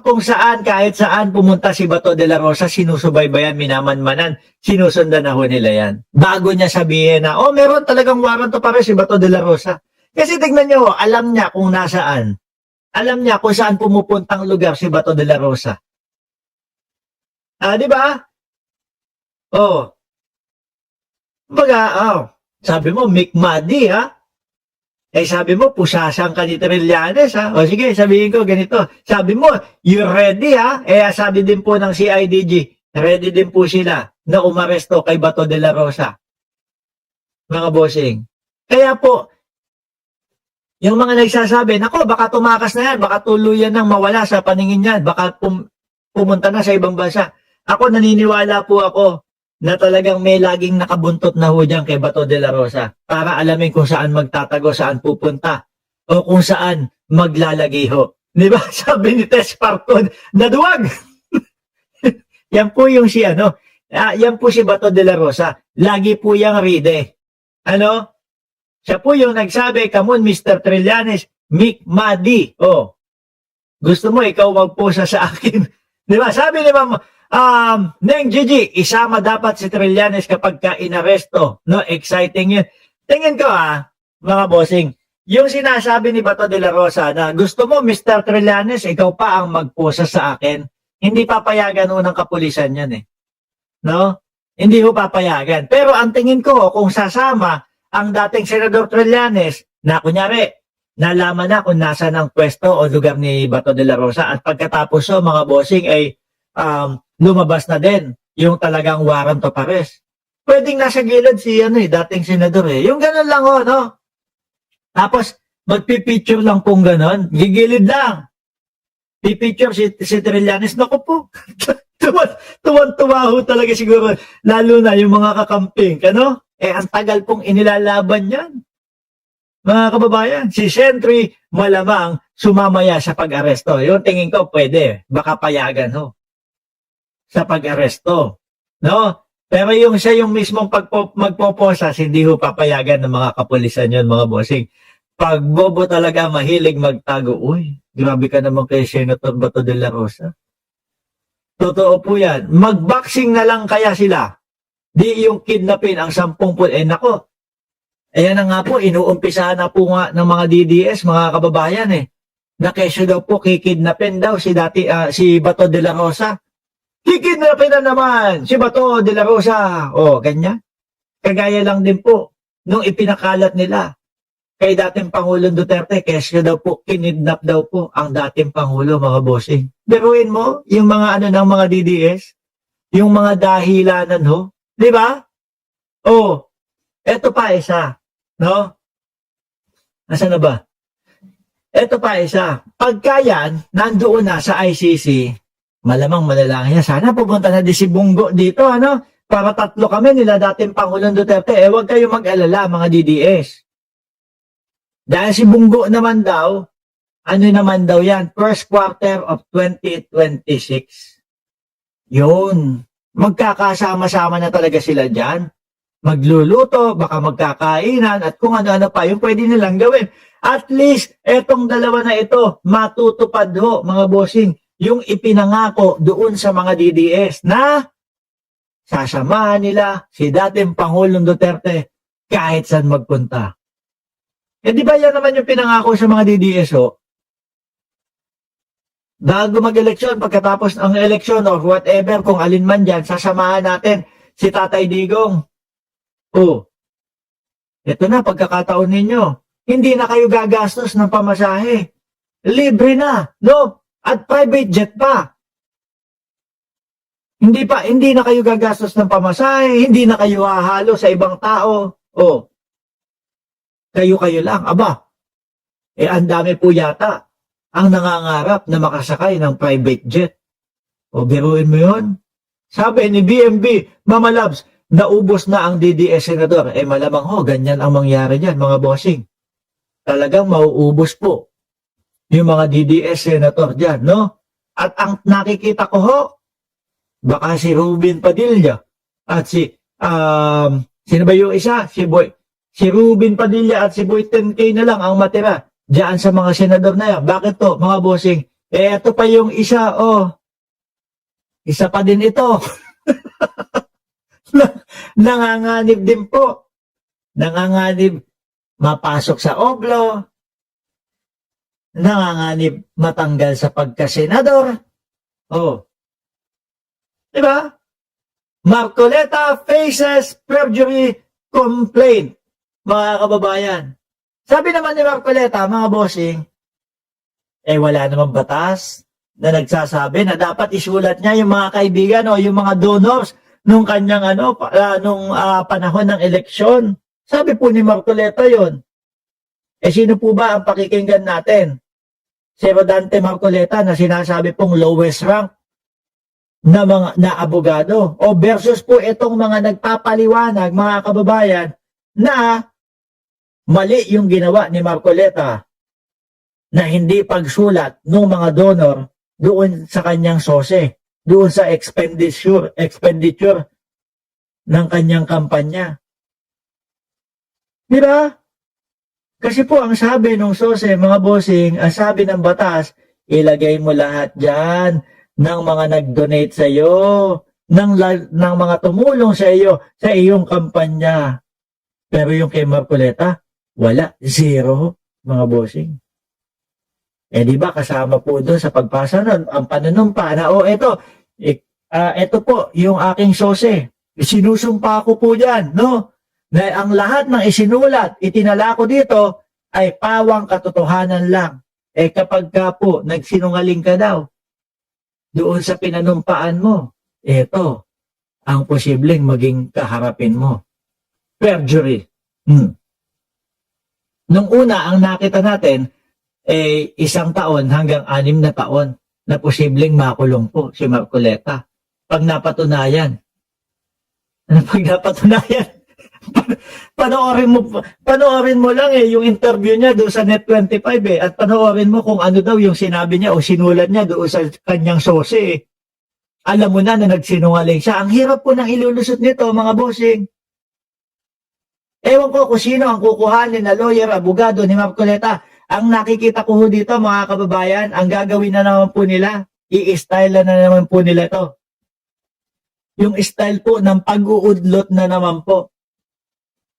kung saan, kahit saan pumunta si Bato de la Rosa, sinusubaybayan, minamanmanan, sinusundan na ho nila yan. Bago niya sabihin na, oh, meron talagang warrant to pare si Bato de la Rosa. Kasi tignan niyo, alam niya kung nasaan. Alam niya kung saan pumupuntang lugar si Bato de la Rosa. Di ba? Oh. Baga, sabi mo, Mick Madi, ha? Sabi mo, pusasang ka ni Trillanes, ha? O sige, sabihin ko ganito. Sabi mo, you ready, ha? Sabi din po ng CIDG, ready din po sila na umaresto kay Bato de la Rosa. Mga bossing. Kaya po, yung mga nagsasabi, nako, baka tumakas na yan, baka tuluyan nang mawala sa paningin yan, baka pumunta na sa ibang bansa. Ako, naniniwala po ako na talagang may laging nakabuntot na ho dyan kay Bato de la Rosa para alamin kung saan magtatago, saan pupunta, o kung saan maglalagi ho. Di ba? Sabi ni Tess Parton, naduwag! Yan po yung si yan po si Bato de la Rosa. Lagi po yung ride. Siya po yung nagsabi, come on, Mr. Trillanes, Mick Madi. Gusto mo ikaw magpusa sa akin. Di ba? Sabi ni Ma'am, Neng Gigi, isama dapat si Trillanes kapag ka-inaresto. No, exciting yun. Tingin ko mga bossing, yung sinasabi ni Bato de la Rosa na gusto mo Mr. Trillanes, ikaw pa ang magpusa sa akin, hindi papayagan ho ng kapulisan yan No? Hindi ho papayagan. Pero ang tingin ko, kung sasama ang dating Senador Trillanes, na kunyari, nalaman na kung nasa ng pwesto o lugar ni Bato de la Rosa at pagkatapos mga bossing ay lumabas na din yung talagang warrant of arrest. Pwedeng nasa gilid si dating senador Yung ganun lang no? Tapos, magpipicture lang pong ganun. Gigilid lang. Pipicture si Trillanes. Naku po. Tuwan-tuwa ho talaga siguro. Lalo na yung mga kakamping. Ang tagal pong inilalaban yan. Mga kababayan, si Sentry malamang sumamaya sa pag-aresto. Yung tingin ko pwede. Baka payagan ho. Sa pag-aresto. No? Pero yung siya yung mismong magpoposas, hindi ho papayagan ng mga kapulisan yun, mga bossing. Pag bobo talaga mahilig magtago, uy, grabe ka naman kay Senator Bato de la Rosa. Totoo po yan. Mag-boxing na lang kaya sila. Di yung kidnapin ang 10 nako. Ayan na nga po, inuumpisahan na po nga ng mga DDS, mga kababayan na kesyo daw po kikidnapin daw si Bato de la Rosa. Kikidnapin na naman si Bato de la Rosa. Ganyan. Kagaya lang din po nung ipinakalat nila kay dating Pangulong Duterte, kesyo daw po, kinidnap daw po ang dating Pangulo, mga bossing. Biruin mo, yung mga ng mga DDS, yung mga dahilanan ho, di ba? Eto pa isa, no? Nasaan na ba? Eto pa isa, pagka yan, nandoon na sa ICC, malamang manalangin niya, sana pupunta na si Bungo dito, para 3 kami nila dating Pangulong Duterte. Huwag kayo mag-alala, mga DDS. Dahil si Bungo naman daw, naman daw yan, first quarter of 2026. Yun. Magkakasama-sama na talaga sila dyan. Magluluto, baka magkakainan, at kung ano-ano pa, yung pwede nilang gawin. At least, etong dalawa na ito, matutupad ho, mga bossing, yung ipinangako doon sa mga DDS na sasamahan nila si dating Pangulong Duterte kahit saan magpunta. Di ba yan naman yung pinangako sa mga DDS Bago mag-eleksyon, pagkatapos ng eleksyon or whatever, kung alin man dyan, sasamahan natin si Tatay Digong. Ito na, pagkakataon ninyo. Hindi na kayo gagastos ng pamasahe. Libre na, no? At private jet pa. Hindi na kayo gagastos ng pamasahe, hindi na kayo hahalo sa ibang tao. Kayo-kayo lang. Aba, ang dami po yata ang nangangarap na makasakay ng private jet. Biruin mo yun. Sabi ni BMB, Mama Labs, naubos na ang DDS senador. Malamang ganyan ang mangyari dyan, mga bossing. Talagang mauubos po yung mga DDS senator dyan, no? At ang nakikita ko baka si Ruben Padilla at sino ba yung isa? Si Ruben Padilla at si Boy 10K na lang ang matira diyan sa mga senador na yan. Bakit to, mga bossing? Ito pa yung isa, isa pa din ito. Nanganganib din po. Nanganganib mapasok sa oblo. Nanganganib matanggal sa pagkasenador. Diba? Marcoleta faces perjury complaint, mga kababayan. Sabi naman ni Marcoleta, mga bossing, wala namang batas na nagsasabi na dapat isulat niya yung mga kaibigan o yung mga donors nung kanyang panahon ng eleksyon. Sabi po ni Marcoleta yon. Sino po ba ang pakikinggan natin? Si Rodante Marcoleta na sinasabi pong lowest rank na abogado o versus po itong mga nagpapaliwanag, mga kababayan, na mali yung ginawa ni Marcoleta na hindi pagsulat ng mga donor doon sa kanyang sose, doon sa expenditure ng kanyang kampanya. Diba? Kasi po ang sabi ng sose, mga bossing, ang sabi ng batas, ilagay mo lahat dyan ng mga nag-donate sa iyo, ng mga tumulong sa iyo, sa iyong kampanya. Pero yung kay Marcoleta, wala, zero, mga bossing. Di ba kasama po doon sa pagpasa nun, ang panunumpa na, ito po, yung aking sose, sinusumpa ko po dyan, no? Na ang lahat ng isinulat, itinala ko dito, ay pawang katotohanan lang. Kapag ka po, nagsinungaling ka daw, doon sa pinanumpaan mo, ito, ang posibleng maging kaharapin mo. Perjury. Nung una, ang nakita natin, 1 taon hanggang 6 na taon na posibleng makulong po si Marcoleta. Pag napatunayan. Panoorin mo lang yung interview niya doon sa Net25 at panoorin mo kung ano daw yung sinabi niya o sinulat niya doon sa kanyang sose. Alam mo na nagsinungaling siya. Ang hirap po nang ilulusot nito, mga bossing. Ewan ko kung sino ang kukuhanin na lawyer, abogado ni Marcoleta. Ang nakikita ko dito, mga kababayan, ang gagawin na naman po nila, i-style na naman po nila to. Yung style po ng pag-uudlot na naman po.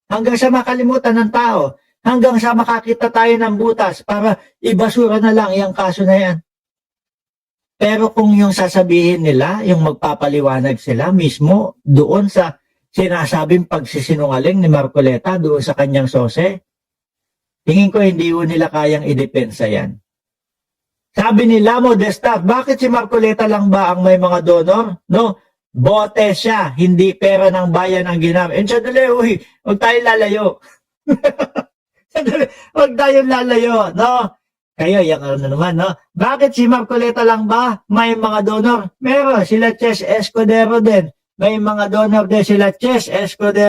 Hanggang sa makalimutan ng tao, hanggang sa makakita tayo ng butas para ibasura na lang yung kaso na yan. Pero kung yung sasabihin nila, yung magpapaliwanag sila mismo doon sa sinasabing pagsisinungaling ni Marcoleta doon sa kanyang sose, tingin ko hindi ko nila kayang idepensa yan. Sabi ni Lamo Destaff, bakit si Marcoleta lang ba ang may mga donor? No? Bote siya, hindi pera ng bayan ang ginamit. Sandali, huwag tayo lalayo. Huwag tayo lalayo, no? Kayo, yung ano naman, no? Bakit si Marcoleta lang ba may mga donor? Meron, sila Ches Escudero din. May mga donor din sila Ches Escudero.